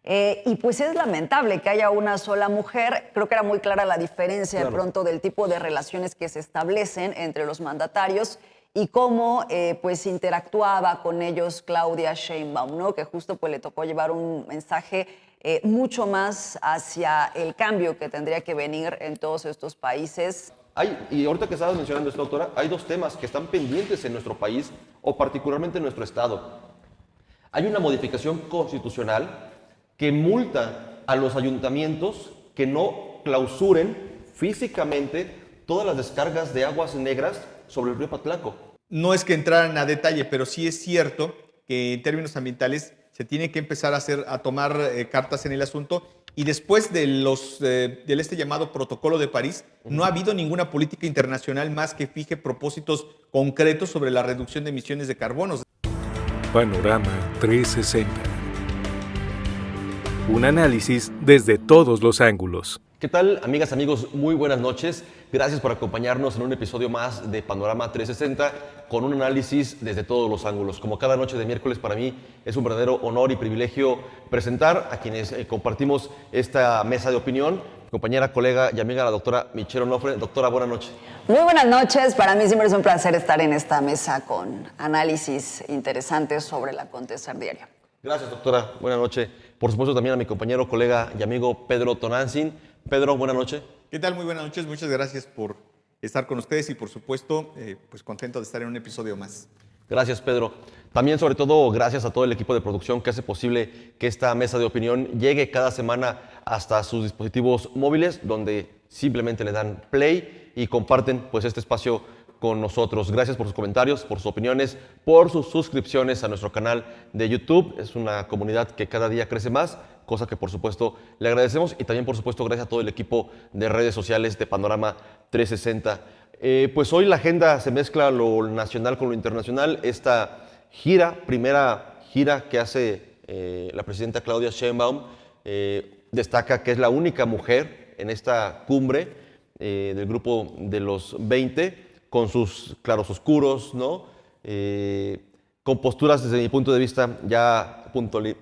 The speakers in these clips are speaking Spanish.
Y pues es lamentable que haya una sola mujer. Creo que era muy clara la diferencia de pronto del tipo de relaciones que se establecen entre los mandatarios y cómo pues interactuaba con ellos Claudia Sheinbaum, ¿no? Que justo pues le tocó llevar un mensaje mucho más hacia el cambio que tendría que venir en todos estos países. Y ahorita que estabas mencionando esto, doctora, hay dos temas que están pendientes en nuestro país o particularmente en nuestro estado. Hay una modificación constitucional que multa a los ayuntamientos que no clausuren físicamente todas las descargas de aguas negras sobre el río Patlaco. No es que entraran a detalle, pero sí es cierto que en términos ambientales se tiene que empezar a tomar cartas en el asunto. Y después de del este llamado Protocolo de París, no ha habido ninguna política internacional más que fije propósitos concretos sobre la reducción de emisiones de carbono. Panorama 360. Un análisis desde todos los ángulos. ¿Qué tal, amigas, amigos? Muy buenas noches. Gracias por acompañarnos en un episodio más de Panorama 360 con un análisis desde todos los ángulos. Como cada noche de miércoles, para mí es un verdadero honor y privilegio presentar a quienes compartimos esta mesa de opinión. Compañera, colega y amiga, la doctora Michelle Onofre. Doctora, buenas noches. Muy buenas noches. Para mí siempre es un placer estar en esta mesa con análisis interesantes sobre el acontecer diario. Gracias, doctora. Buenas noches. Por supuesto, también a mi compañero, colega y amigo Pedro Tonantzin. Pedro, buenas noches. ¿Qué tal? Muy buenas noches. Muchas gracias por estar con ustedes y, por supuesto, pues contento de estar en un episodio más. Gracias, Pedro. También, sobre todo, gracias a todo el equipo de producción que hace posible que esta mesa de opinión llegue cada semana hasta sus dispositivos móviles, donde simplemente le dan play y comparten pues este espacio con nosotros. Gracias por sus comentarios, por sus opiniones, por sus suscripciones a nuestro canal de YouTube. Es una comunidad que cada día crece más, cosa que por supuesto le agradecemos, y también por supuesto gracias a todo el equipo de redes sociales de Panorama 360. Pues hoy la agenda se mezcla lo nacional con lo internacional. Esta primera gira que hace la presidenta Claudia Sheinbaum, destaca que es la única mujer en esta cumbre del grupo de los 20, con sus claroscuros, ¿no? Con posturas, desde mi punto de vista, ya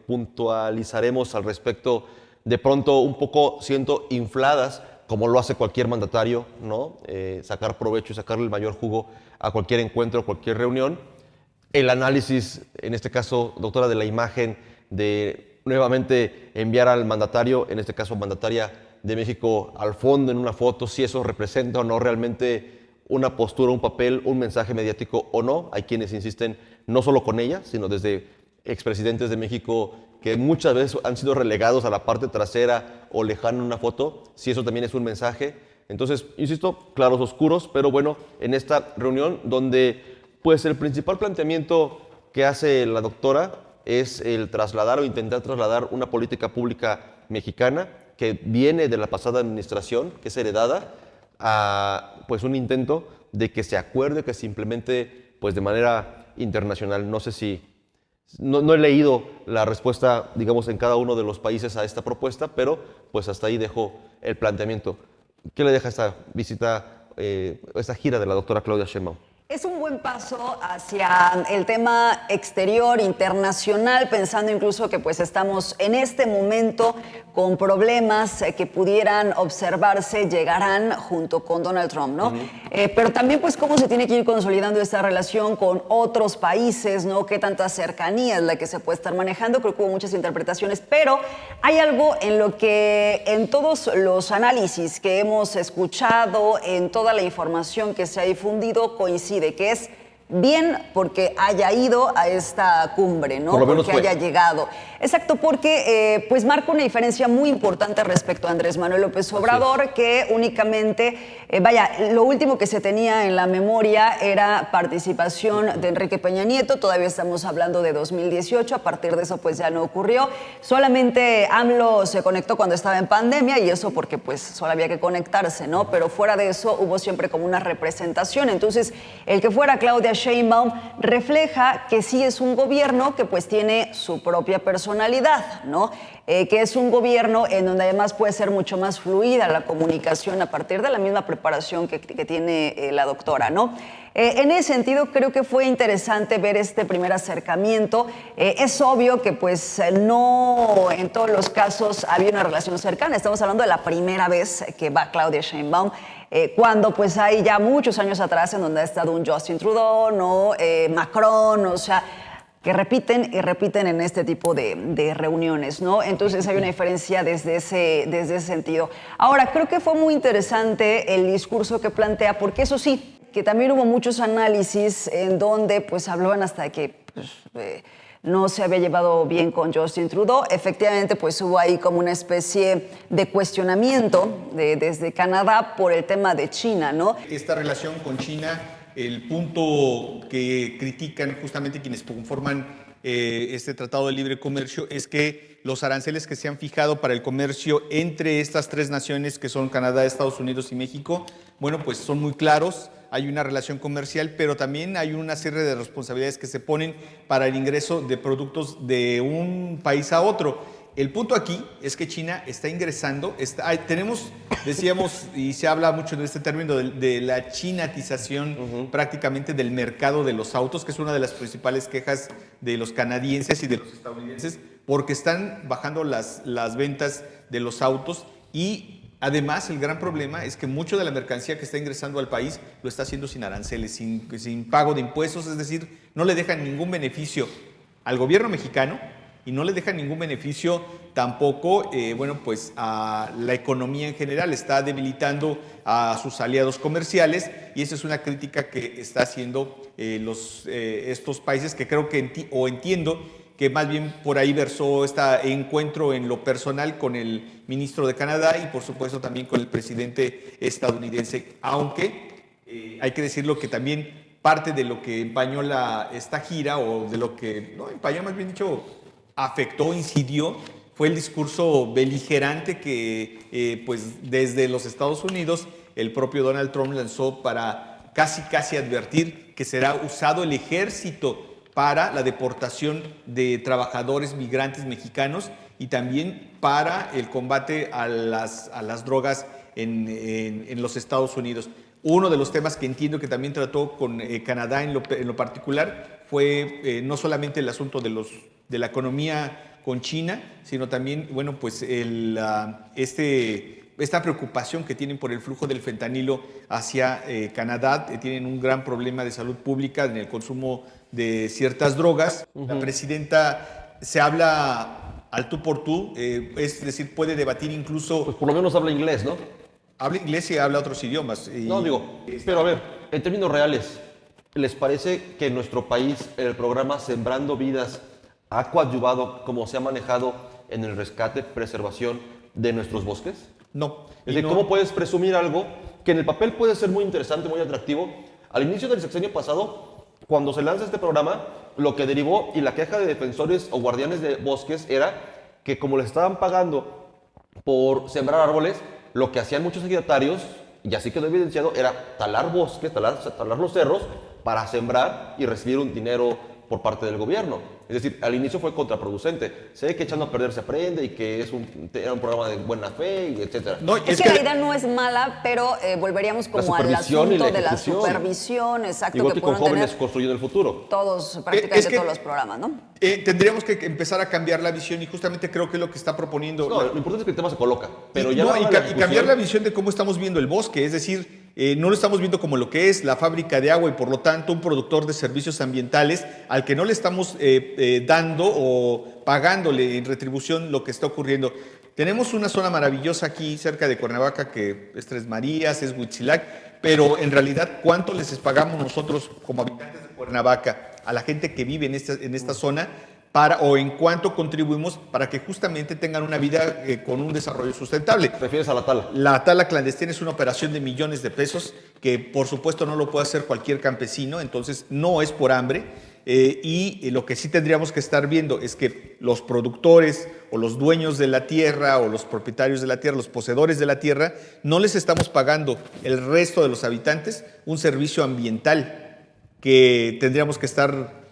puntualizaremos al respecto, de pronto un poco siento infladas, como lo hace cualquier mandatario, ¿no? Sacar provecho y sacarle el mayor jugo a cualquier encuentro, cualquier reunión. El análisis, en este caso, doctora, de la imagen, de nuevamente enviar al mandatario, en este caso mandataria de México, al fondo en una foto, si eso representa o no realmente una postura, un papel, un mensaje mediático o no. Hay quienes insisten no solo con ella, sino desde expresidentes de México que muchas veces han sido relegados a la parte trasera o lejana en una foto, si eso también es un mensaje. Entonces, insisto, claros oscuros, pero bueno, en esta reunión donde pues el principal planteamiento que hace la doctora es el trasladar o intentar trasladar una política pública mexicana que viene de la pasada administración, que es heredada, a pues un intento de que se acuerde, que se implemente pues de manera internacional. No sé si, no he leído la respuesta, digamos, en cada uno de los países a esta propuesta, pero pues hasta ahí dejo el planteamiento. ¿Qué le deja esta visita, esta gira de la doctora Claudia Sheinbaum? Es un buen paso hacia el tema exterior, internacional, pensando incluso que pues estamos en este momento con problemas que pudieran observarse, llegarán junto con Donald Trump, ¿no? Pero también pues cómo se tiene que ir consolidando esta relación con otros países, ¿no? Qué tanta cercanía es la que se puede estar manejando. Creo que hubo muchas interpretaciones, pero hay algo en lo que en todos los análisis que hemos escuchado, en toda la información que se ha difundido, coincide, que es bien porque haya ido a esta cumbre, ¿no? Porque haya llegado. Exacto, porque pues marca una diferencia muy importante respecto a Andrés Manuel López Obrador, que únicamente, lo último que se tenía en la memoria era participación de Enrique Peña Nieto. Todavía estamos hablando de 2018, a partir de eso pues ya no ocurrió. Solamente AMLO se conectó cuando estaba en pandemia, y eso porque pues solo había que conectarse, ¿no? Pero fuera de eso hubo siempre como una representación. Entonces, el que fuera Claudia Sheinbaum refleja que sí es un gobierno que pues tiene su propia personalidad, ¿no? que es un gobierno en donde además puede ser mucho más fluida la comunicación a partir de la misma preparación que tiene la doctora, ¿no? En ese sentido, creo que fue interesante ver este primer acercamiento. Es obvio que pues no en todos los casos había una relación cercana. Estamos hablando de la primera vez que va Claudia Sheinbaum, cuando pues hay ya muchos años atrás en donde ha estado un Justin Trudeau, ¿no? Macron, o sea, que repiten y repiten en este tipo de reuniones, ¿no? Entonces hay una diferencia desde ese sentido. Ahora, creo que fue muy interesante el discurso que plantea, porque eso sí, que también hubo muchos análisis en donde pues hablaban hasta de que pues, no se había llevado bien con Justin Trudeau. Efectivamente, pues hubo ahí como una especie de cuestionamiento desde Canadá por el tema de China, ¿no? Esta relación con China, el punto que critican justamente quienes conforman este Tratado de Libre Comercio es que los aranceles que se han fijado para el comercio entre estas tres naciones que son Canadá, Estados Unidos y México, bueno, pues son muy claros. Hay una relación comercial, pero también hay una serie de responsabilidades que se ponen para el ingreso de productos de un país a otro. El punto aquí es que China está ingresando, tenemos, decíamos, y se habla mucho de este término, de la chinatización prácticamente del mercado de los autos, que es una de las principales quejas de los canadienses y de los estadounidenses, porque están bajando las ventas de los autos y además, el gran problema es que mucho de la mercancía que está ingresando al país lo está haciendo sin aranceles, sin pago de impuestos, es decir, no le dejan ningún beneficio al gobierno mexicano y no le dejan ningún beneficio tampoco, bueno, pues a la economía en general, está debilitando a sus aliados comerciales y esa es una crítica que está haciendo estos países que creo que entiendo que más bien por ahí versó este encuentro en lo personal con el ministro de Canadá y por supuesto también con el presidente estadounidense, aunque hay que decirlo que también parte de lo que empañó esta gira, o de lo que, no, empañó, más bien dicho, afectó, incidió, fue el discurso beligerante que pues desde los Estados Unidos el propio Donald Trump lanzó para casi advertir que será usado el ejército para la deportación de trabajadores migrantes mexicanos y también para el combate a las drogas en los Estados Unidos. Uno de los temas que entiendo que también trató con Canadá en lo particular fue no solamente el asunto de la economía con China, sino también, bueno, pues esta preocupación que tienen por el flujo del fentanilo hacia Canadá. Tienen un gran problema de salud pública en el consumo de ciertas drogas. La presidenta se habla al tú por tú, es decir, puede debatir incluso... Pues por lo menos habla inglés, ¿no? Habla inglés y habla otros idiomas. No, digo, pero a ver, en términos reales, ¿les parece que en nuestro país el programa Sembrando Vidas ha coadyuvado como se ha manejado en el rescate, preservación de nuestros bosques? No. Es decir, ¿cómo puedes presumir algo que en el papel puede ser muy interesante, muy atractivo? Al inicio del sexenio pasado, cuando se lanza este programa, lo que derivó y la queja de defensores o guardianes de bosques era que como les estaban pagando por sembrar árboles, lo que hacían muchos ejidatarios, y así quedó evidenciado, era talar bosques, talar los cerros para sembrar y recibir un dinero por parte del gobierno. Es decir, al inicio fue contraproducente. Sé que echando a perder se aprende y que era un programa de buena fe, y etcétera. No, es que la idea no es mala, pero volveríamos como al asunto de la supervisión, exacto. Igual que con Jóvenes Construyendo el Futuro. Prácticamente todos los programas, ¿no? Tendríamos que empezar a cambiar la visión y justamente creo que es lo que está proponiendo. No, lo importante es que el tema se coloca. Pero y cambiar la visión de cómo estamos viendo el bosque, es decir, no lo estamos viendo como lo que es la fábrica de agua y por lo tanto un productor de servicios ambientales al que no le estamos dando o pagándole en retribución lo que está ocurriendo. Tenemos una zona maravillosa aquí cerca de Cuernavaca que es Tres Marías, es Huitzilac, pero en realidad ¿cuánto les pagamos nosotros como habitantes de Cuernavaca a la gente que vive en esta zona o en cuánto contribuimos para que justamente tengan una vida con un desarrollo sustentable? ¿Te refieres a la tala? La tala clandestina es una operación de millones de pesos que por supuesto no lo puede hacer cualquier campesino, entonces no es por hambre. Y lo que sí tendríamos que estar viendo es que los productores o los dueños de la tierra o los propietarios de la tierra, los poseedores de la tierra, no les estamos pagando el resto de los habitantes un servicio ambiental que tendríamos que estar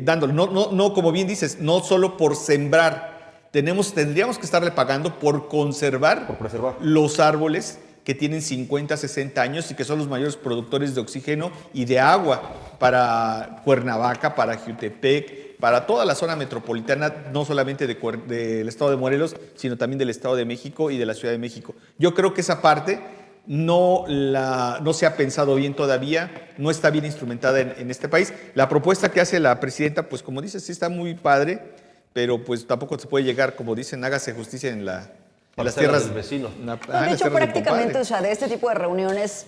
dándole. No, como bien dices, no solo por sembrar, tendríamos que estarle pagando por conservar, Por preservar. los árboles que tienen 50, 60 años y que son los mayores productores de oxígeno y de agua para Cuernavaca, para Jiutepec, para toda la zona metropolitana, no solamente del estado de Morelos, sino también del estado de México y de la Ciudad de México. Yo creo que esa parte no se ha pensado bien todavía, no está bien instrumentada en este país. La propuesta que hace la presidenta, pues como dices, sí está muy padre, pero pues tampoco se puede llegar, como dicen, hágase justicia en las tierras del vecino. De hecho, prácticamente, o sea, de este tipo de reuniones,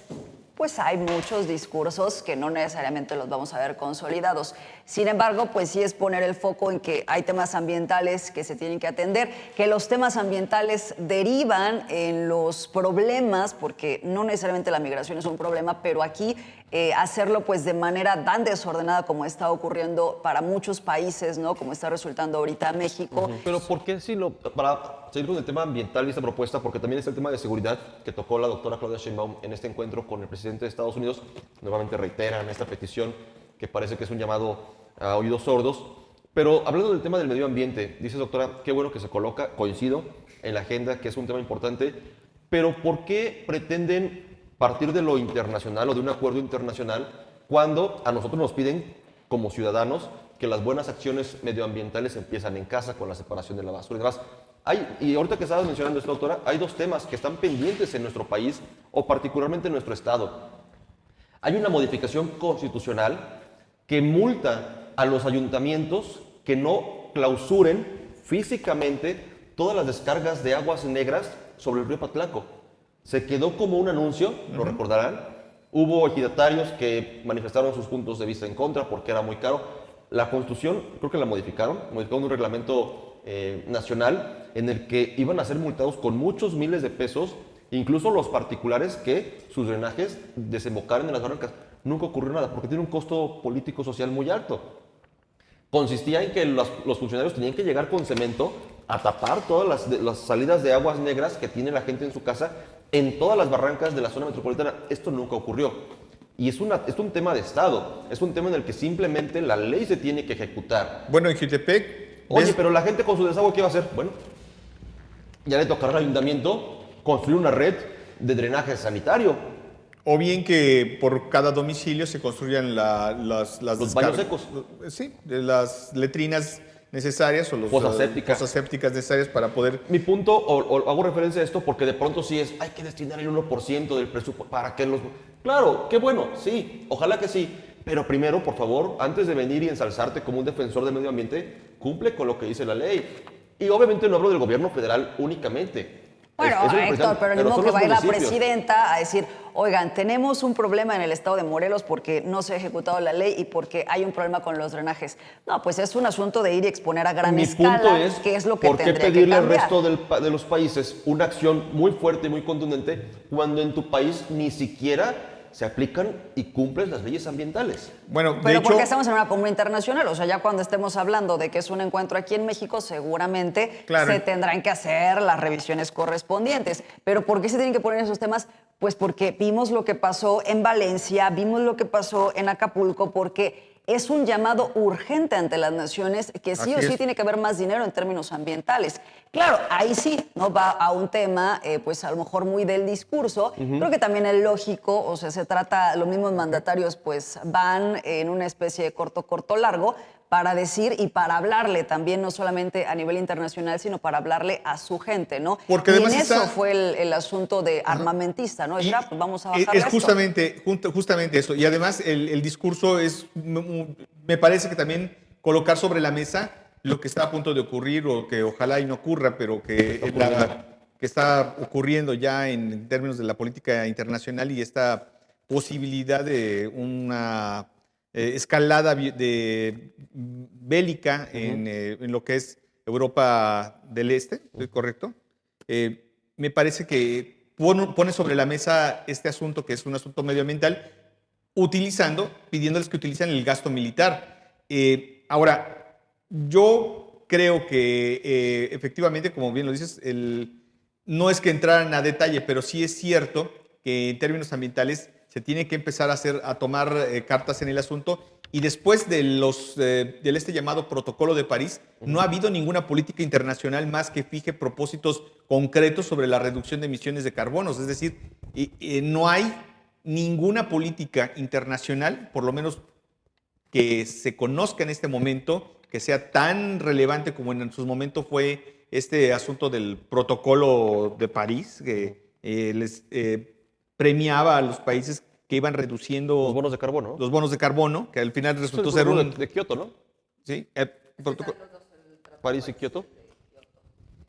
pues hay muchos discursos que no necesariamente los vamos a ver consolidados. Sin embargo, pues sí es poner el foco en que hay temas ambientales que se tienen que atender, que los temas ambientales derivan en los problemas, porque no necesariamente la migración es un problema, pero aquí hacerlo pues de manera tan desordenada como está ocurriendo para muchos países, ¿no? Como está resultando ahorita México. Pero ¿por qué para seguir con el tema ambiental y esta propuesta? Porque también está el tema de seguridad que tocó la doctora Claudia Sheinbaum en este encuentro con el presidente de Estados Unidos. Nuevamente reiteran esta petición que parece que es un llamado a oídos sordos. Pero hablando del tema del medio ambiente, dice doctora, qué bueno que se coloca, coincido, en la agenda, que es un tema importante, pero ¿por qué pretenden partir de lo internacional o de un acuerdo internacional cuando a nosotros nos piden como ciudadanos que las buenas acciones medioambientales empiezan en casa con la separación de la basura y demás? Y ahorita que estabas mencionando esto, doctora, hay dos temas que están pendientes en nuestro país o particularmente en nuestro estado. Hay una modificación constitucional que multa a los ayuntamientos que no clausuren físicamente todas las descargas de aguas negras sobre el río Patlaco. Se quedó como un anuncio, lo recordarán. Hubo ejidatarios que manifestaron sus puntos de vista en contra porque era muy caro. La Constitución, creo que la modificaron un reglamento nacional en el que iban a ser multados con muchos miles de pesos, incluso los particulares que sus drenajes desembocaran en las barrancas. Nunca ocurrió nada porque tiene un costo político social muy alto. Consistía en que los funcionarios tenían que llegar con cemento a tapar todas las salidas de aguas negras que tiene la gente en su casa en todas las barrancas de la zona metropolitana. Esto nunca ocurrió. Y es un tema de Estado, es un tema en el que simplemente la ley se tiene que ejecutar. Bueno, en Jiutepec... Oye, pero la gente con su desagüe, ¿qué va a hacer? Bueno, ya le tocará al ayuntamiento construir una red de drenaje sanitario. O bien que por cada domicilio se construyan los baños secos. Sí, las letrinas necesarias o las fosas sépticas necesarias para poder... Mi punto, o hago referencia a esto porque de pronto sí hay que destinar el 1% del presupuesto para que los... Claro, qué bueno, sí, ojalá que sí. Pero primero, por favor, antes de venir y ensalzarte como un defensor del medio ambiente, cumple con lo que dice la ley. Y obviamente no hablo del gobierno federal únicamente. Bueno, Héctor, pero ni modo que vaya la presidenta a decir, oigan, tenemos un problema en el estado de Morelos porque no se ha ejecutado la ley y porque hay un problema con los drenajes. No, pues es un asunto de ir y exponer a gran escala qué es lo que tendría que cambiar. ¿Por qué pedirle al resto de los países una acción muy fuerte y muy contundente cuando en tu país ni siquiera se aplican y cumplen las leyes ambientales? Bueno, pero porque estamos en una comunidad internacional, o sea, ya cuando estemos hablando de que es un encuentro aquí en México, seguramente se tendrán que hacer las revisiones correspondientes. Pero ¿por qué se tienen que poner esos temas? Pues porque vimos lo que pasó en Valencia, vimos lo que pasó en Acapulco, porque es un llamado urgente ante las naciones que sí o sí tiene que haber más dinero en términos ambientales. Claro, ahí sí, ¿no? Va a un tema, pues a lo mejor muy del discurso. Creo que también es lógico, o sea, se trata, los mismos mandatarios pues van en una especie de corto, largo, para decir y para hablarle también, no solamente a nivel internacional, sino para hablarle a su gente, ¿no? Porque y en eso fue el asunto de armamentista, ¿no? Es pues vamos a bajar es justamente eso. Y además el discurso me parece que también colocar sobre la mesa lo que está a punto de ocurrir o que ojalá y no ocurra, pero que está ocurriendo ya en términos de la política internacional y esta posibilidad de una escalada bélica en lo que es Europa del Este, ¿estoy correcto? Me parece que pone sobre la mesa este asunto, que es un asunto medioambiental, pidiéndoles que utilicen el gasto militar. Ahora, yo creo que efectivamente, como bien lo dices, no es que entraran a detalle, pero sí es cierto que en términos ambientales se tiene que empezar a tomar cartas en el asunto. Y después del llamado Protocolo de París, no ha habido ninguna política internacional más que fije propósitos concretos sobre la reducción de emisiones de carbonos. Es decir, no hay ninguna política internacional, por lo menos que se conozca en este momento, que sea tan relevante como en su momento fue este asunto del Protocolo de París, que les premiaba a los países que iban reduciendo Los bonos de carbono, ¿no? los bonos de carbono, que al final resultó Es ser el un... de Kioto, ¿no? Sí, París y Kioto.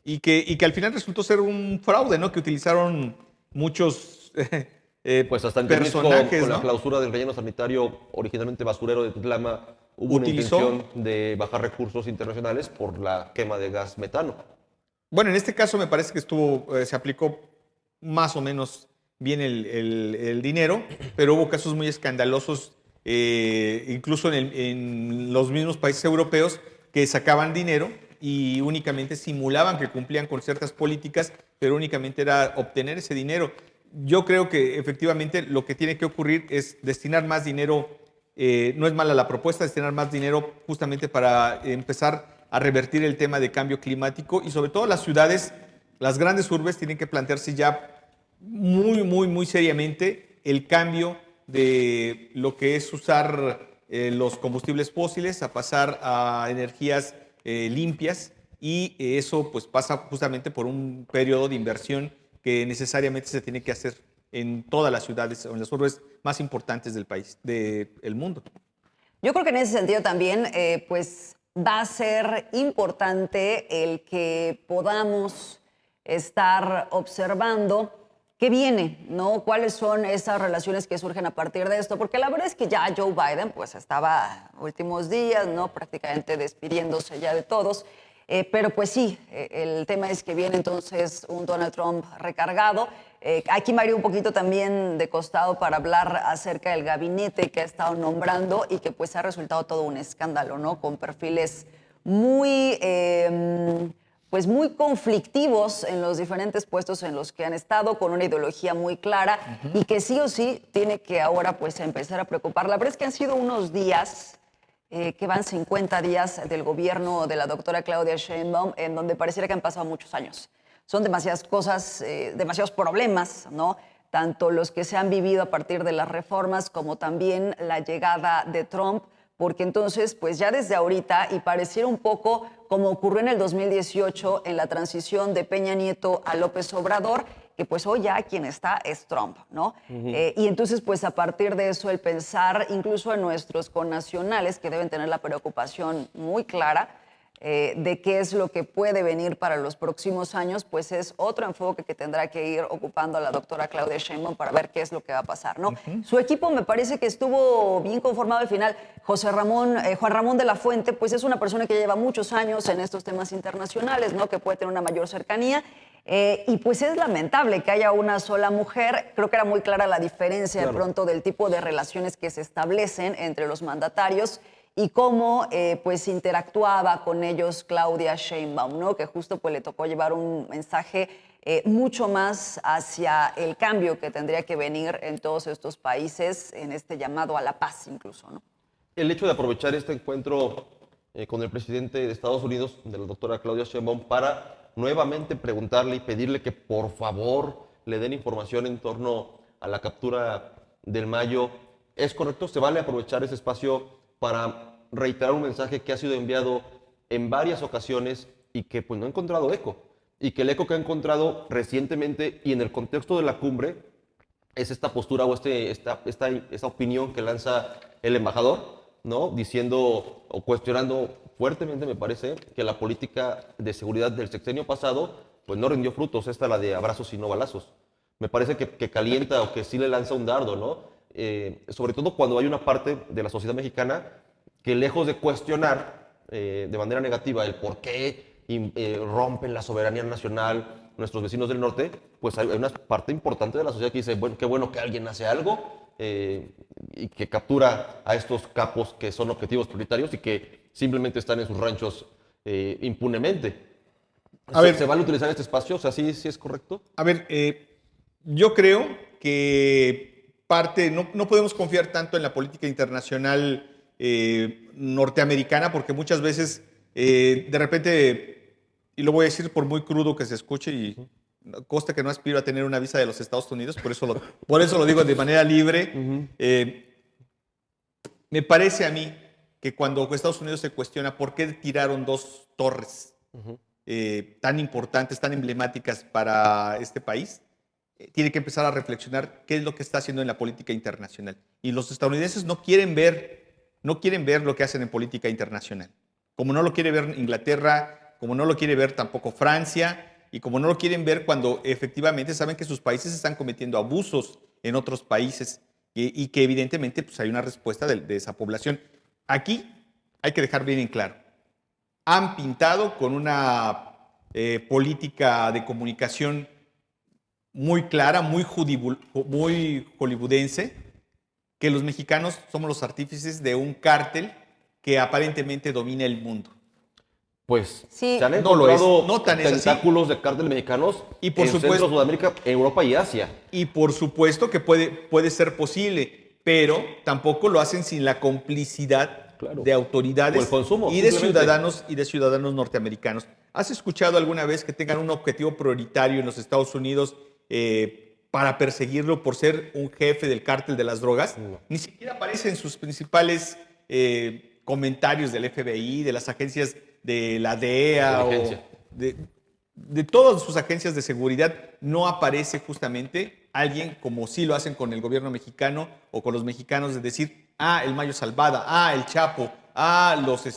y que al final resultó ser un fraude, ¿no? Que utilizaron muchos Pues hasta en personajes, con la ¿no? clausura del relleno sanitario originalmente basurero de Titlama, hubo una Utilizó- intención de bajar recursos internacionales por la quema de gas metano. Bueno, en este caso me parece que se aplicó más o menos bien el dinero, pero hubo casos muy escandalosos, incluso en los mismos países europeos, que sacaban dinero y únicamente simulaban que cumplían con ciertas políticas, pero únicamente era obtener ese dinero. Yo creo que efectivamente lo que tiene que ocurrir es destinar más dinero, no es mala la propuesta, destinar más dinero justamente para empezar a revertir el tema de cambio climático, y sobre todo las ciudades, las grandes urbes tienen que plantearse ya muy seriamente el cambio de lo que es usar los combustibles fósiles a pasar a energías limpias, y eso pues pasa justamente por un periodo de inversión que necesariamente se tiene que hacer en todas las ciudades o en las urbes más importantes del país, del mundo. Yo creo que en ese sentido también, pues va a ser importante el que podamos estar observando qué viene, ¿no? ¿Cuáles son esas relaciones que surgen a partir de esto? Porque la verdad es que ya Joe Biden pues estaba últimos días, ¿no? Prácticamente despidiéndose ya de todos. Pero pues sí, el tema es que viene entonces un Donald Trump recargado. Aquí me haría un poquito también de costado para hablar acerca del gabinete que ha estado nombrando y que pues ha resultado todo un escándalo, ¿no? Con perfiles muy... pues muy conflictivos en los diferentes puestos en los que han estado, con una ideología muy clara y que sí o sí tiene que ahora pues empezar a preocupar. La verdad es que han sido unos días, que van 50 días del gobierno de la doctora Claudia Sheinbaum, en donde pareciera que han pasado muchos años. Son demasiadas cosas, demasiados problemas, ¿no? Tanto los que se han vivido a partir de las reformas como también la llegada de Trump, porque entonces, pues ya desde ahorita, y pareciera un poco como ocurrió en el 2018 en la transición de Peña Nieto a López Obrador, que pues hoy ya quien está es Trump, ¿no? Y entonces, pues a partir de eso, el pensar incluso en nuestros connacionales, que deben tener la preocupación muy clara de qué es lo que puede venir para los próximos años, pues es otro enfoque que tendrá que ir ocupando a la doctora Claudia Sheinbaum para ver qué es lo que va a pasar, ¿no? Su equipo me parece que estuvo bien conformado al final. Juan Ramón de la Fuente, pues es una persona que lleva muchos años en estos temas internacionales, ¿no? Que puede tener una mayor cercanía. Y pues es lamentable que haya una sola mujer. Creo que era muy clara la diferencia de pronto del tipo de relaciones que se establecen entre los mandatarios y cómo pues interactuaba con ellos Claudia Sheinbaum, ¿no? Que justo pues le tocó llevar un mensaje mucho más hacia el cambio que tendría que venir en todos estos países, en este llamado a la paz incluso, ¿no? El hecho de aprovechar este encuentro con el presidente de Estados Unidos, de la doctora Claudia Sheinbaum, para nuevamente preguntarle y pedirle que por favor le den información en torno a la captura del Mayo, ¿es correcto? ¿Se vale aprovechar ese espacio para reiterar un mensaje que ha sido enviado en varias ocasiones y que pues no ha encontrado eco? Y que el eco que ha encontrado recientemente y en el contexto de la cumbre es esta postura o esta opinión que lanza el embajador, ¿no? Diciendo o cuestionando fuertemente, me parece, que la política de seguridad del sexenio pasado pues no rindió frutos, esta la de abrazos y no balazos. Me parece que calienta o que sí le lanza un dardo, ¿no? Sobre todo cuando hay una parte de la sociedad mexicana que lejos de cuestionar de manera negativa el por qué rompen la soberanía nacional nuestros vecinos del norte, pues hay una parte importante de la sociedad que dice, bueno, qué bueno que alguien hace algo y que captura a estos capos que son objetivos prioritarios y que simplemente están en sus ranchos impunemente. ¿Se vale utilizar este espacio? O sea, ¿sí es correcto? A ver, yo creo que parte, no podemos confiar tanto en la política internacional norteamericana, porque muchas veces, de repente, y lo voy a decir por muy crudo que se escuche, y consta que no aspiro a tener una visa de los Estados Unidos, por eso lo digo de manera libre. Me parece a mí que cuando Estados Unidos se cuestiona por qué tiraron 2 torres tan importantes, tan emblemáticas para este país, tiene que empezar a reflexionar qué es lo que está haciendo en la política internacional. Y los estadounidenses no quieren ver lo que hacen en política internacional. Como no lo quiere ver Inglaterra, como no lo quiere ver tampoco Francia, y como no lo quieren ver cuando efectivamente saben que sus países están cometiendo abusos en otros países y que evidentemente pues, hay una respuesta de esa población. Aquí hay que dejar bien en claro. Han pintado con una política de comunicación muy clara, muy hollywoodense, que los mexicanos somos los artífices de un cártel que aparentemente domina el mundo. Pues Sí. se han No lo es, encontrado no tan es así. tentáculos de cárteles mexicanos Y por en supuesto- Centro, Sudamérica, Europa y Asia. Y por supuesto que puede ser posible, pero tampoco lo hacen sin la complicidad Claro. de autoridades O el consumo, y de simplemente. ciudadanos norteamericanos. ¿Has escuchado alguna vez que tengan un objetivo prioritario en los Estados Unidos para perseguirlo por ser un jefe del cártel de las drogas? No. Ni siquiera aparece en sus principales comentarios del FBI, de las agencias de la DEA o Inteligencia. de todas sus agencias de seguridad. No aparece justamente alguien como sí lo hacen con el gobierno mexicano o con los mexicanos, de decir, el Mayo Zambada, el Chapo,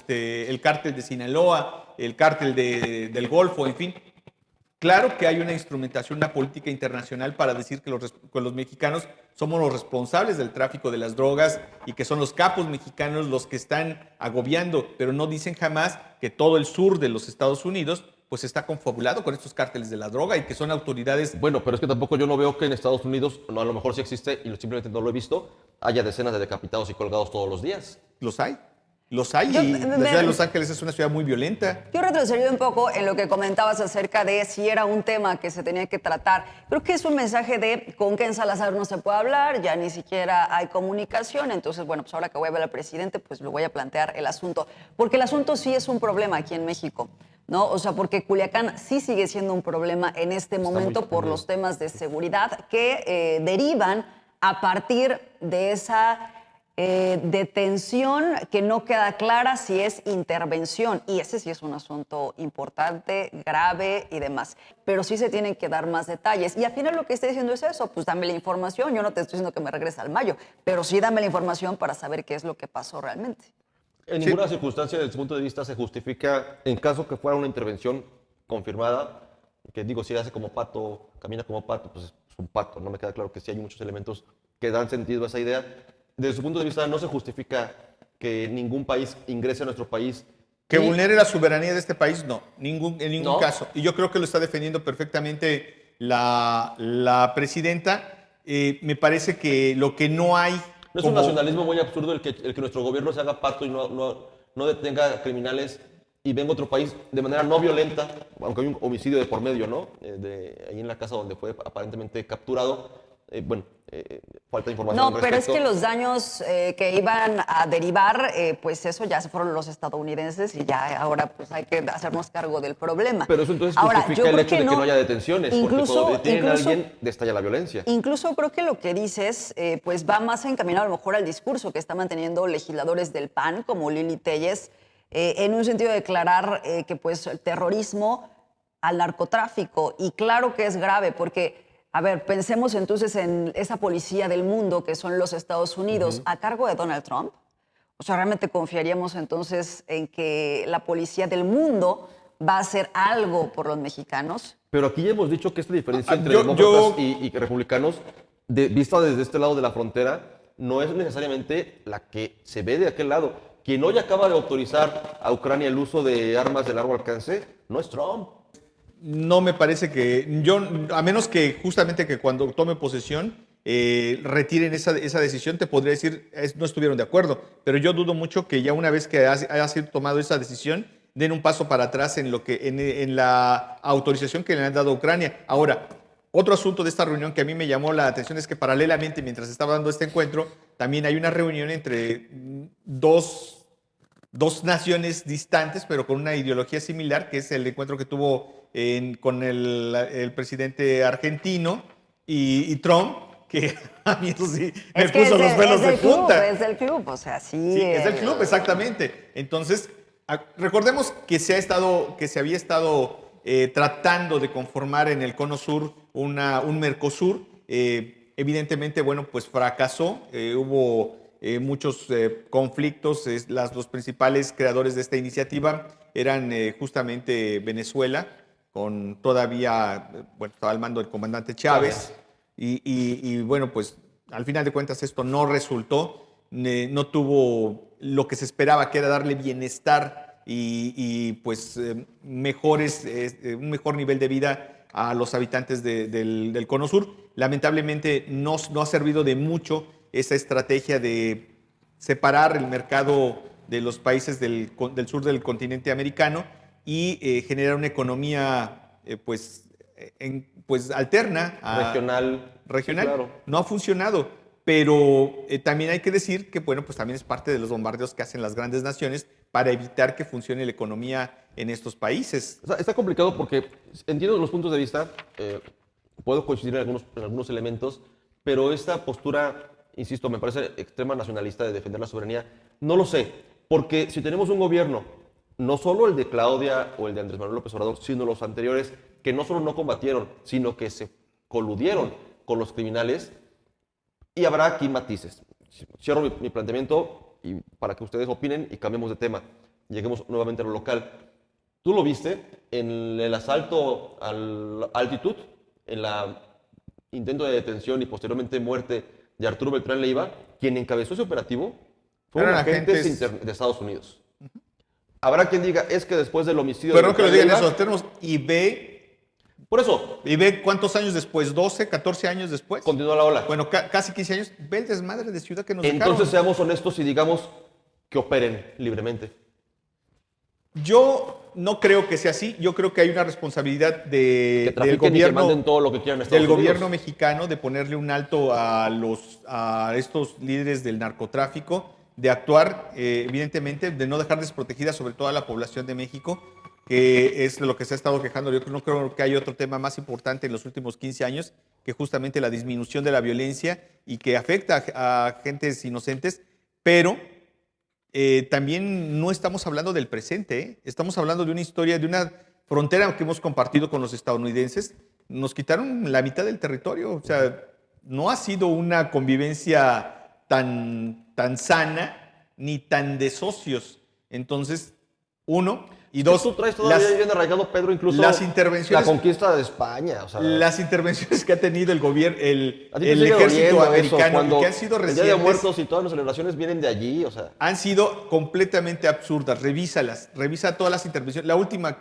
el cártel de Sinaloa, el cártel del Golfo, en fin. Claro que hay una instrumentación, una política internacional para decir que los mexicanos somos los responsables del tráfico de las drogas y que son los capos mexicanos los que están agobiando, pero no dicen jamás que todo el sur de los Estados Unidos pues está confabulado con estos cárteles de la droga y que son autoridades. Bueno, pero es que tampoco yo no veo que en Estados Unidos, no, a lo mejor sí existe y simplemente no lo he visto, haya decenas de decapitados y colgados todos los días. Los hay y la ciudad de Los Ángeles es una ciudad muy violenta. Yo retrocedí un poco en lo que comentabas acerca de si era un tema que se tenía que tratar. Creo que es un mensaje de con Ken Salazar no se puede hablar, ya ni siquiera hay comunicación. Entonces, bueno, pues ahora que voy a ver al presidente, pues lo voy a plantear el asunto. Porque el asunto sí es un problema aquí en México, ¿no? O sea, porque Culiacán sí sigue siendo un problema en este momento por los temas de seguridad que derivan a partir de esa detención que no queda clara si es intervención, y ese sí es un asunto importante, grave y demás, pero sí se tienen que dar más detalles, y al final lo que estoy diciendo es eso, pues dame la información. Yo no te estoy diciendo que me regrese al Mayo, pero sí dame la información para saber qué es lo que pasó realmente. En ninguna circunstancia, desde su punto de vista, se justifica, en caso que fuera una intervención confirmada, que digo, si hace como pato, camina como pato, pues es un pato. No me queda claro que sí hay muchos elementos que dan sentido a esa idea. Desde su punto de vista, no se justifica que ningún país ingrese a nuestro país. Que vulnere la soberanía de este país, no, en ningún ¿No? caso. Y yo creo que lo está defendiendo perfectamente la presidenta. Me parece que lo que no hay... ¿No es un nacionalismo muy absurdo el que nuestro gobierno se haga pato y no detenga criminales y venga otro país de manera no violenta, aunque hay un homicidio de por medio, ¿no? Ahí en la casa donde fue aparentemente capturado. Falta información No, al pero es respecto. que los daños que iban a derivar, pues eso ya se fueron los estadounidenses y ya ahora pues hay que hacernos cargo del problema. Pero eso entonces Ahora, justifica yo el creo hecho de que no haya detenciones, porque cuando detienen a alguien, destalla la violencia. Incluso creo que lo que dices pues va más encaminado a lo mejor al discurso que están manteniendo legisladores del PAN, como Lili Téllez, en un sentido de declarar que pues el terrorismo al narcotráfico. Y claro que es grave porque... A ver, pensemos entonces en esa policía del mundo que son los Estados Unidos a cargo de Donald Trump. O sea, ¿realmente confiaríamos entonces en que la policía del mundo va a hacer algo por los mexicanos? Pero aquí ya hemos dicho que esta diferencia entre yo- demócratas y republicanos, vista desde este lado de la frontera, no es necesariamente la que se ve de aquel lado. Quien hoy acaba de autorizar a Ucrania el uso de armas de largo alcance no es Trump. No me parece que a menos que justamente que cuando tome posesión retiren esa decisión, te podría decir no estuvieron de acuerdo, pero yo dudo mucho que ya una vez que haya sido tomado esa decisión den un paso para atrás en la autorización que le han dado a Ucrania. Ahora, otro asunto de esta reunión que a mí me llamó la atención es que paralelamente, mientras estaba dando este encuentro, también hay una reunión entre dos naciones distantes, pero con una ideología similar, que es el encuentro que tuvo con el presidente argentino y Trump, que a mí eso sí me puso los pelos de punta. Es del club, o sea, sí. Sí, es del club, exactamente. Entonces, recordemos que se había estado tratando de conformar en el Cono Sur un Mercosur. Evidentemente, bueno, pues fracasó. Hubo muchos conflictos. Los principales creadores de esta iniciativa eran justamente Venezuela, con todavía, bueno, estaba al mando el comandante Chávez. Y bueno, pues al final de cuentas esto no resultó, no tuvo lo que se esperaba, que era darle bienestar y pues un mejor nivel de vida a los habitantes del Cono Sur. Lamentablemente no ha servido de mucho esa estrategia de separar el mercado de los países del sur del continente americano y generar una economía pues alterna. Regional. Sí, claro. No ha funcionado, pero también hay que decir que, bueno, pues también es parte de los bombardeos que hacen las grandes naciones para evitar que funcione la economía en estos países. Está complicado porque entiendo los puntos de vista, puedo coincidir en algunos elementos, pero esta postura, insisto, me parece extrema nacionalista de defender la soberanía. No lo sé, porque si tenemos un gobierno, no solo el de Claudia o el de Andrés Manuel López Obrador, sino los anteriores, que no solo no combatieron, sino que se coludieron con los criminales, y habrá aquí matices. Cierro mi planteamiento y para que ustedes opinen y cambiemos de tema. Lleguemos nuevamente a lo local. ¿Tú lo viste en el asalto a la Altitud, en el intento de detención y posteriormente muerte de Arturo Beltrán Leiva? Quien encabezó ese operativo fueron agentes de Estados Unidos. Habrá quien diga, es que después del homicidio... Pero no que lo digan en esos términos. Y ve... Por eso. ¿Y ve cuántos años después? ¿12, 14 años después? Continúa la ola. Bueno, casi 15 años. Ve el desmadre de ciudad que nos Entonces dejaron. seamos honestos y digamos que operen libremente. Yo no creo que sea así. Yo creo que hay una responsabilidad del gobierno, y que manden todo lo que quieran a Estados del Unidos. gobierno mexicano de ponerle un alto a estos líderes del narcotráfico, de actuar, evidentemente, de no dejar desprotegida sobre toda la población de México, que es de lo que se ha estado quejando. Yo no creo que haya otro tema más importante en los últimos 15 años que justamente la disminución de la violencia y que afecta a gentes inocentes, pero también no estamos hablando del presente, ¿eh? Estamos hablando de una historia, de una frontera que hemos compartido con los estadounidenses. Nos quitaron la mitad del territorio, o sea, no ha sido una convivencia tan sana ni tan de socios. Entonces, uno... Y dos, tú traes todavía bien arraigado, Pedro, incluso las intervenciones, la conquista de España. O sea, las intervenciones que ha tenido el gobierno, el ejército americano, y que han sido el recientes. Día de Muertos y todas las celebraciones vienen de allí. O sea, han sido completamente absurdas. Revísalas, revisa todas las intervenciones. La última,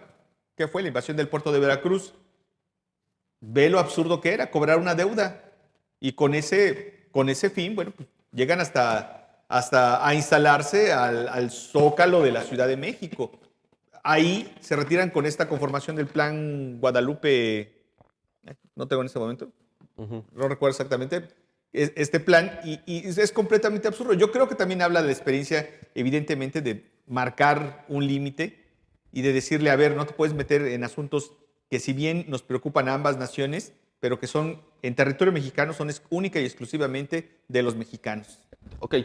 ¿qué fue? La invasión del puerto de Veracruz. Ve lo absurdo que era, cobrar una deuda. Y con ese fin, bueno, pues, llegan hasta a instalarse al Zócalo de la Ciudad de México. Ahí se retiran con esta conformación del Plan Guadalupe, no tengo en este momento, no recuerdo exactamente, este plan, y es completamente absurdo. Yo creo que también habla de la experiencia, evidentemente, de marcar un límite y de decirle, a ver, no te puedes meter en asuntos que si bien nos preocupan a ambas naciones, pero que son, en territorio mexicano, son única y exclusivamente de los mexicanos. ok,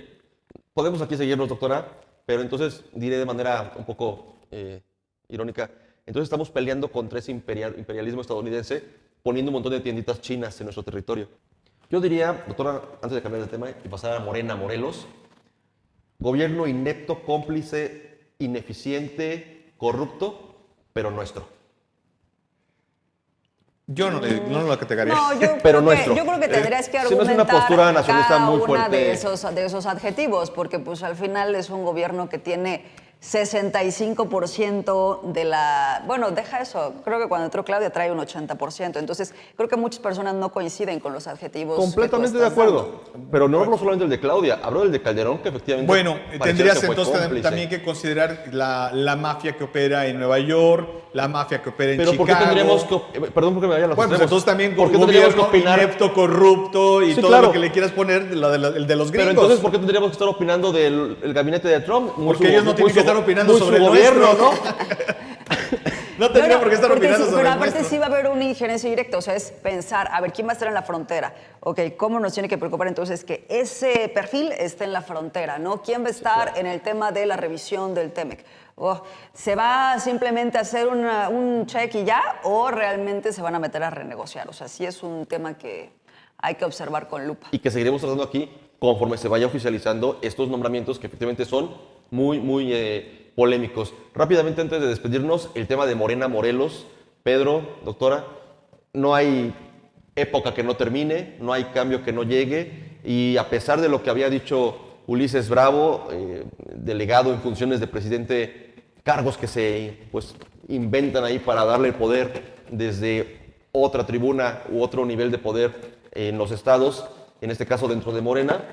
podemos aquí seguirnos, doctora, pero entonces diré de manera un poco... irónica, entonces estamos peleando contra ese imperialismo estadounidense poniendo un montón de tienditas chinas en nuestro territorio. Yo diría, doctora, antes de cambiar de tema y pasar a Morena, Morelos, gobierno inepto, cómplice, ineficiente, corrupto, pero nuestro. Yo no lo categorizaría. No, yo Pero yo creo que tendrías que sí, no es argumentar una postura nacionalista cada muy una fuerte. de esos adjetivos, porque pues al final es un gobierno que tiene 65% de la... Bueno, deja eso. Creo que cuando entró Claudia trae un 80%. Entonces, creo que muchas personas no coinciden con los adjetivos. Completamente de acuerdo. Pero no hablo solamente del de Claudia, hablo del de Calderón, que efectivamente... Bueno, tendrías que fue entonces cómplice. también que considerar la mafia que opera en Nueva York, la mafia que opera en Pero Chicago. ¿por qué tendríamos que... Perdón porque me vayan los Bueno, pues entonces también ¿por qué tendríamos que gobierno opinar? inepto, corrupto y Sí, todo claro. lo que le quieras poner el de los gringos. Pero entonces, ¿por qué tendríamos que estar opinando del gabinete de Trump? Porque ellos no tienen que estar opinando muy sobre su el gobierno, nuestro, ¿no? No tendría por qué estar porque opinando sí, sobre pero el aparte nuestro. sí va a haber una injerencia directa, o sea, es pensar, a ver, ¿quién va a estar en la frontera? Ok, ¿cómo nos tiene que preocupar entonces que ese perfil esté en la frontera, ¿no? ¿Quién va a estar en el tema de la revisión del TEMEC? ¿Se va simplemente a hacer un check y ya? ¿O realmente se van a meter a renegociar? O sea, sí es un tema que hay que observar con lupa. Y que seguiremos tratando aquí conforme se vaya oficializando estos nombramientos que efectivamente son muy polémicos. Rápidamente, antes de despedirnos, el tema de Morena Morelos. Pedro, doctora, no hay época que no termine, no hay cambio que no llegue, y a pesar de lo que había dicho Ulises Bravo, delegado en funciones de presidente, cargos que se inventan ahí para darle el poder desde otra tribuna u otro nivel de poder en los estados, en este caso dentro de Morena,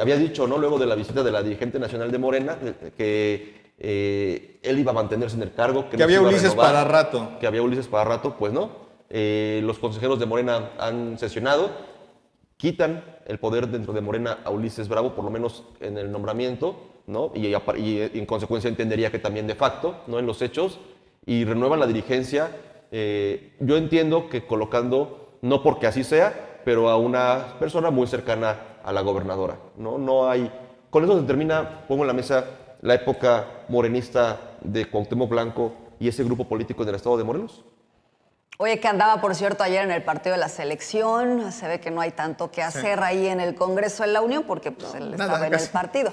había dicho, ¿no?, luego de la visita de la dirigente nacional de Morena, que él iba a mantenerse en el cargo. Que no había se iba a Ulises renovar, para rato. Que había Ulises para rato, pues no. Los consejeros de Morena han sesionado, quitan el poder dentro de Morena a Ulises Bravo, por lo menos en el nombramiento, ¿no? Y en consecuencia entendería que también de facto, ¿no?, en los hechos, y renuevan la dirigencia. Yo entiendo que colocando, no porque así sea, pero a una persona muy cercana a la gobernadora, ¿no? No hay... Con eso se termina, pongo en la mesa, la época morenista de Cuauhtémoc Blanco y ese grupo político del estado de Morelos. Oye, que andaba, por cierto, ayer en el partido de la selección. Se ve que no hay tanto que hacer ahí en el Congreso de la Unión porque pues, él estaba en el partido.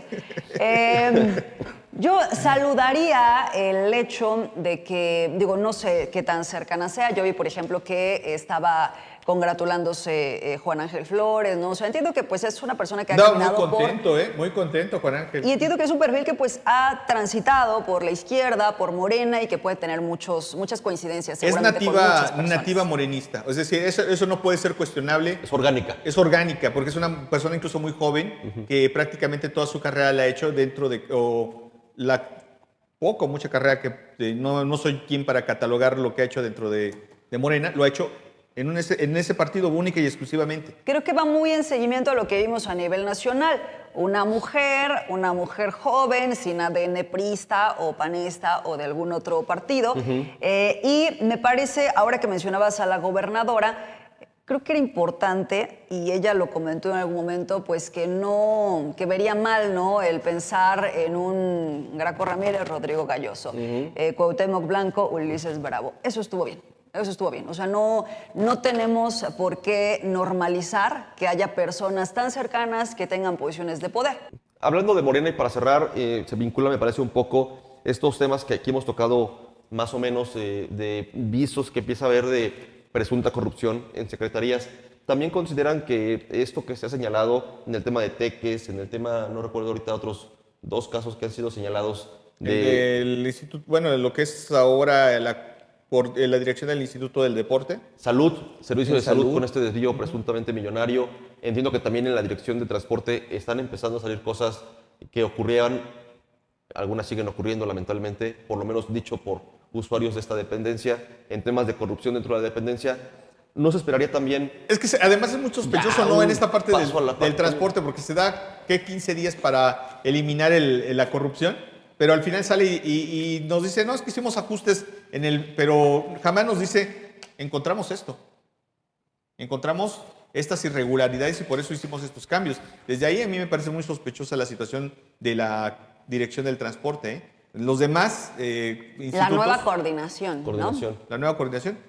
Yo saludaría el hecho de que, digo, no sé qué tan cercana sea. Yo vi, por ejemplo, que estaba congratulándose Juan Ángel Flores, ¿no? O sea, entiendo que pues es una persona que ha caminado muy contento Juan Ángel. Y entiendo que es un perfil que pues ha transitado por la izquierda, por Morena y que puede tener muchas coincidencias. Es seguramente con muchas personas. nativa morenista, es decir, eso no puede ser cuestionable. Es orgánica. Es orgánica, porque es una persona incluso muy joven que prácticamente toda su carrera la ha hecho dentro de, mucha carrera que no soy quien para catalogar lo que ha hecho dentro de Morena, lo ha hecho en ese partido única y exclusivamente. Creo que va muy en seguimiento a lo que vimos a nivel nacional. Una mujer joven, sin ADN priista o panista o de algún otro partido. Y me parece, ahora que mencionabas a la gobernadora, creo que era importante, y ella lo comentó en algún momento, pues que vería mal, ¿no?, el pensar en un Graco Ramírez, Rodrigo Galloso, Cuauhtémoc Blanco, Ulises Bravo. Eso estuvo bien. Eso estuvo bien. O sea, no tenemos por qué normalizar que haya personas tan cercanas que tengan posiciones de poder. Hablando de Morena, y para cerrar, se vincula, me parece, un poco estos temas que aquí hemos tocado más o menos de visos que empieza a haber de presunta corrupción en secretarías. También consideran que esto que se ha señalado en el tema de Teques, en el tema, no recuerdo ahorita otros dos casos que han sido señalados El instituto, bueno, lo que es ahora por la dirección del Instituto del Deporte. Servicio de salud con este desvío presuntamente millonario. Entiendo que también en la dirección de transporte están empezando a salir cosas que ocurrían, algunas siguen ocurriendo lamentablemente, por lo menos dicho por usuarios de esta dependencia, en temas de corrupción dentro de la dependencia. ¿No se esperaría también? Es que además es muy sospechoso, ¿no?, en esta parte del transporte, porque se da 15 días para eliminar la corrupción. Pero al final sale y nos dice, no, es que hicimos ajustes pero jamás nos dice, encontramos esto. Encontramos estas irregularidades y por eso hicimos estos cambios. Desde ahí a mí me parece muy sospechosa la situación de la dirección del transporte. Los demás institutos... La nueva coordinación, ¿no? La nueva coordinación.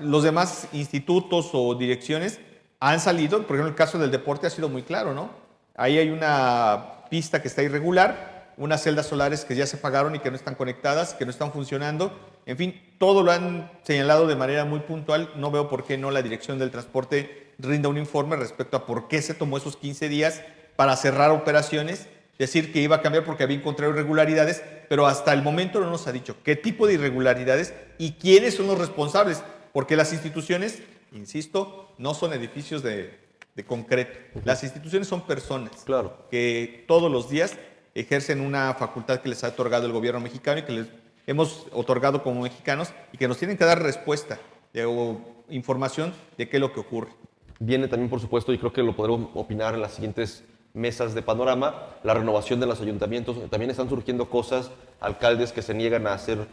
Los demás institutos o direcciones han salido, por ejemplo, el caso del deporte ha sido muy claro, ¿no? Ahí hay una pista que está irregular, unas celdas solares que ya se pagaron y que no están conectadas, que no están funcionando. En fin, todo lo han señalado de manera muy puntual. No veo por qué no la Dirección del Transporte rinda un informe respecto a por qué se tomó esos 15 días para cerrar operaciones decir que iba a cambiar porque había encontrado irregularidades, pero hasta el momento no nos ha dicho qué tipo de irregularidades y quiénes son los responsables, porque las instituciones, insisto, no son edificios de concreto. Las instituciones son personas que todos los días ejercen una facultad que les ha otorgado el gobierno mexicano y que les hemos otorgado como mexicanos y que nos tienen que dar respuesta o información de qué es lo que ocurre. Viene también, por supuesto, y creo que lo podremos opinar en las siguientes mesas de panorama, la renovación de los ayuntamientos. También están surgiendo cosas, alcaldes que se niegan a hacer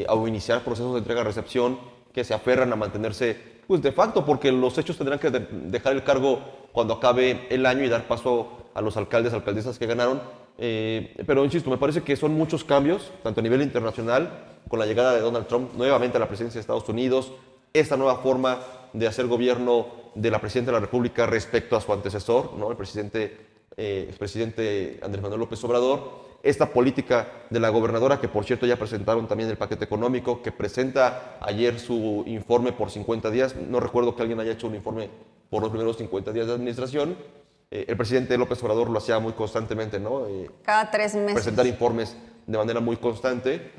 o iniciar procesos de entrega-recepción, que se aferran a mantenerse pues de facto, porque los hechos tendrán que dejar el cargo cuando acabe el año y dar paso a los alcaldes, alcaldesas que ganaron. Pero insisto, me parece que son muchos cambios, tanto a nivel internacional, con la llegada de Donald Trump nuevamente a la presidencia de Estados Unidos, esta nueva forma de hacer gobierno de la presidenta de la República respecto a su antecesor, ¿no? El expresidente Andrés Manuel López Obrador, esta política de la gobernadora, que por cierto ya presentaron también el paquete económico, que presenta ayer su informe por 50 días. No recuerdo que alguien haya hecho un informe por los primeros 50 días de administración. El presidente López Obrador lo hacía muy constantemente, ¿no? Cada 3 meses. Presentar informes de manera muy constante.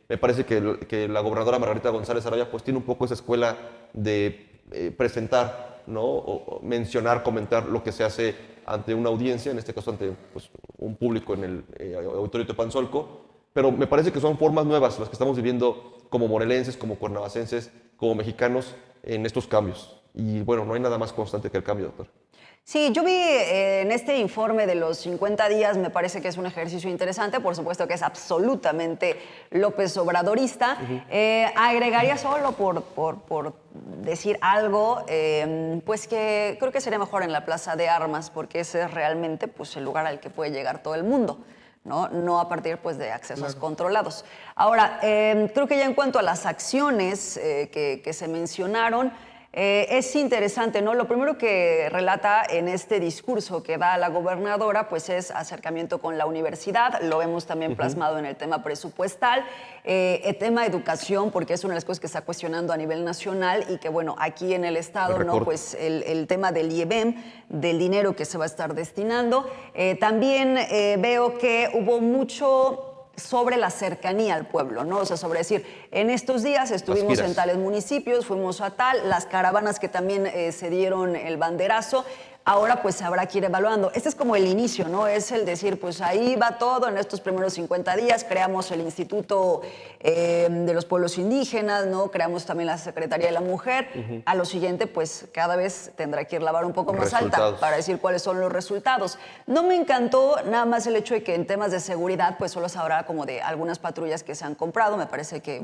Me parece que la gobernadora Margarita González Araya pues tiene un poco esa escuela de presentar, ¿no? O mencionar, comentar lo que se hace ante una audiencia, en este caso ante pues, un público en el Auditorio Tepanzolco, pero me parece que son formas nuevas las que estamos viviendo como morelenses, como cuernavacenses, como mexicanos en estos cambios. Y bueno, no hay nada más constante que el cambio, doctor. Sí, yo vi en este informe de los 50 días, me parece que es un ejercicio interesante, por supuesto que es absolutamente López Obradorista. Agregaría solo por decir algo, pues que creo que sería mejor en la Plaza de Armas, porque ese es realmente pues, el lugar al que puede llegar todo el mundo. No a partir pues, de accesos controlados. Ahora, creo que ya en cuanto a las acciones que se mencionaron, es interesante, ¿no? Lo primero que relata en este discurso que da la gobernadora, pues es acercamiento con la universidad, lo vemos también plasmado en el tema presupuestal, el tema educación, porque es una de las cosas que está cuestionando a nivel nacional y que, bueno, aquí en el Estado, ¿no? Pues el tema del IEBEM, del dinero que se va a estar destinando. También veo que hubo mucho sobre la cercanía al pueblo, ¿no? O sea, sobre decir, en estos días estuvimos en tales municipios, fuimos a tal, las caravanas que también se dieron el banderazo, ahora pues habrá que ir evaluando. Este es como el inicio, ¿no? Es el decir, pues ahí va todo en estos primeros 50 días, creamos el Instituto de los Pueblos Indígenas, ¿no? Creamos también la Secretaría de la Mujer. A lo siguiente, pues cada vez tendrá que ir la vara un poco más alta para decir cuáles son los resultados. No me encantó nada más el hecho de que en temas de seguridad, pues solo se hablará como de algunas patrullas que se han comprado, me parece que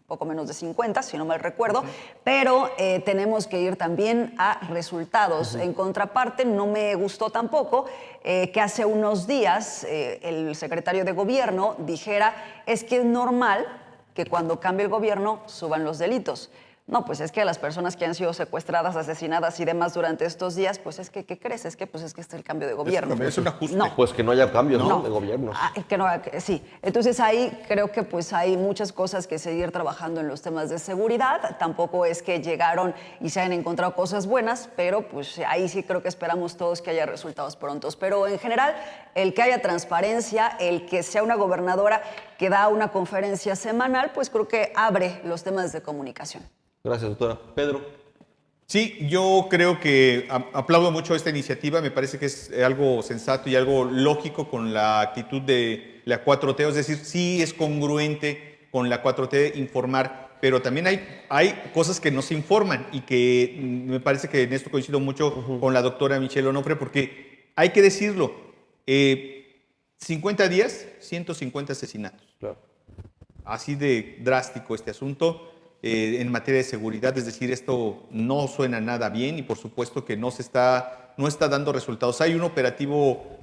poco menos de 50, si no mal recuerdo, pero tenemos que ir también a resultados. En contraparte, no me gustó tampoco que hace unos días el secretario de Gobierno dijera, es que es normal que cuando cambie el gobierno suban los delitos. No, pues es que a las personas que han sido secuestradas, asesinadas y demás durante estos días, pues es que, ¿qué crees? Es que pues es que está el cambio de gobierno. Es un ajuste. No. Pues que no haya cambios, ¿no? De gobierno. Sí. Entonces ahí creo que pues hay muchas cosas que seguir trabajando en los temas de seguridad. Tampoco es que llegaron y se hayan encontrado cosas buenas, pero pues ahí sí creo que esperamos todos que haya resultados prontos. Pero en general, el que haya transparencia, el que sea una gobernadora que da una conferencia semanal, pues creo que abre los temas de comunicación. Gracias, doctora. Pedro. Sí, yo creo que aplaudo mucho esta iniciativa, me parece que es algo sensato y algo lógico con la actitud de la 4T, es decir, sí es congruente con la 4T informar, pero también hay cosas que no se informan y que me parece que en esto coincido mucho con la doctora Michelle Onofre, porque hay que decirlo, 50 días, 150 asesinatos. Claro. Así de drástico este asunto. En materia de seguridad, es decir, esto no suena nada bien y por supuesto que no está dando resultados. Hay un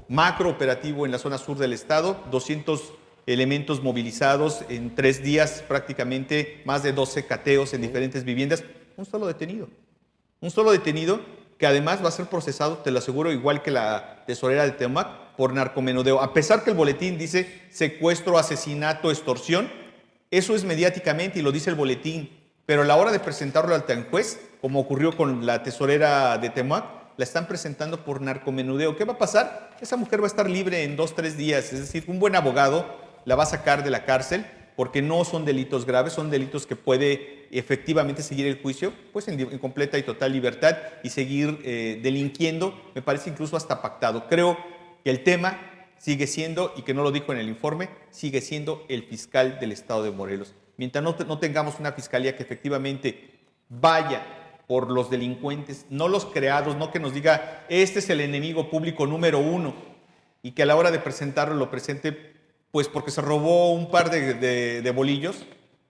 macro operativo en la zona sur del estado, 200 elementos movilizados en 3 días prácticamente, más de 12 cateos en diferentes viviendas, un solo detenido que además va a ser procesado, te lo aseguro, igual que la tesorera de Temac, por narcomenudeo. A pesar que el boletín dice secuestro, asesinato, extorsión, eso es mediáticamente y lo dice el boletín, pero a la hora de presentarlo ante el juez, como ocurrió con la tesorera de Temac, la están presentando por narcomenudeo. ¿Qué va a pasar? Esa mujer va a estar libre en 2-3 días, es decir, un buen abogado la va a sacar de la cárcel porque no son delitos graves, son delitos que puede efectivamente seguir el juicio pues en completa y total libertad y seguir delinquiendo, me parece incluso hasta pactado. Creo que el tema sigue siendo, y que no lo dijo en el informe, sigue siendo el fiscal del estado de Morelos. Mientras no tengamos una fiscalía que efectivamente vaya por los delincuentes, no los creados, no que nos diga, este es el enemigo público número 1, y que a la hora de presentarlo lo presente pues porque se robó un par de bolillos,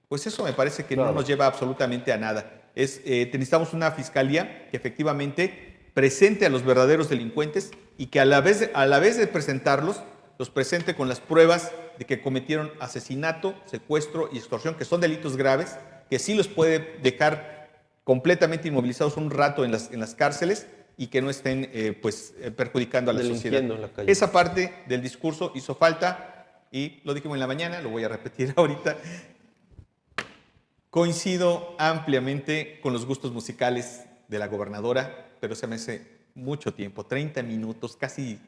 pues eso me parece que no nos lleva absolutamente a nada. Necesitamos una fiscalía que efectivamente presente a los verdaderos delincuentes y que a la vez de presentarlos, los presente con las pruebas de que cometieron asesinato, secuestro y extorsión, que son delitos graves, que sí los puede dejar completamente inmovilizados un rato en las cárceles y que no estén perjudicando a la sociedad. En la calle. Esa parte del discurso hizo falta y lo dijimos en la mañana, lo voy a repetir ahorita. Coincido ampliamente con los gustos musicales de la gobernadora, pero se me hace mucho tiempo, 30 minutos, casi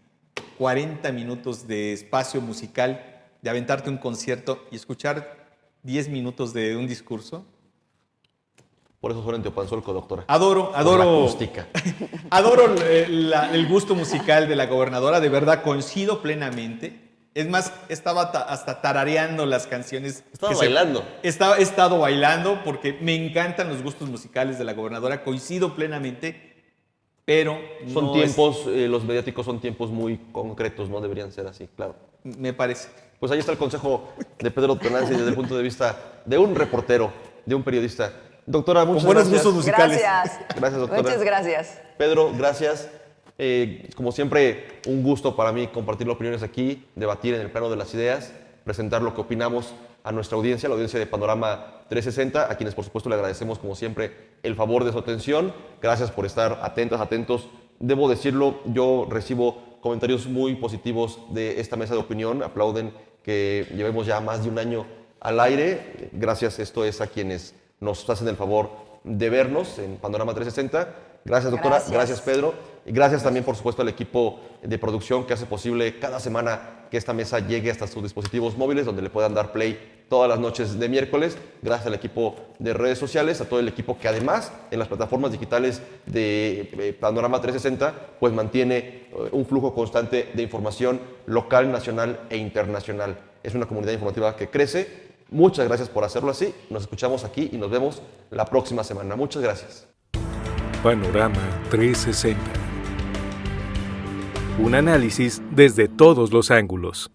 40 minutos de espacio musical, de aventarte un concierto y escuchar 10 minutos de un discurso. Por eso suena en Teopanzolco, doctora. Adoro La acústica. Adoro el gusto musical de la gobernadora, de verdad coincido plenamente. Es más, estaba hasta tarareando las canciones. Estaba bailando. He estado bailando porque me encantan los gustos musicales de la gobernadora, coincido plenamente, pero Son no tiempos, los mediáticos son tiempos muy concretos, no deberían ser así, claro. me parece. Pues ahí está el consejo de Pedro Tonanzi desde el punto de vista de un reportero, de un periodista. Doctora, muchas Con buenos gracias. gustos musicales. Gracias. Gracias, doctora. Muchas gracias. Pedro, gracias. Como siempre, un gusto para mí compartir las opiniones aquí, debatir en el plano de las ideas, presentar lo que opinamos a nuestra audiencia, la audiencia de Panorama 360, a quienes por supuesto le agradecemos como siempre el favor de su atención. Gracias por estar atentos. Debo decirlo, yo recibo comentarios muy positivos de esta mesa de opinión, aplauden que llevemos ya más de un año al aire. Gracias, esto es a quienes nos hacen el favor de vernos en Panorama 360. Gracias, doctora. Gracias, Pedro. Y gracias también, por supuesto, al equipo de producción que hace posible cada semana que esta mesa llegue hasta sus dispositivos móviles, donde le puedan dar play todas las noches de miércoles. Gracias al equipo de redes sociales, a todo el equipo que además en las plataformas digitales de Panorama 360, pues mantiene un flujo constante de información local, nacional e internacional. Es una comunidad informativa que crece. Muchas gracias por hacerlo así. Nos escuchamos aquí y nos vemos la próxima semana. Muchas gracias. Panorama 360. Un análisis desde todos los ángulos.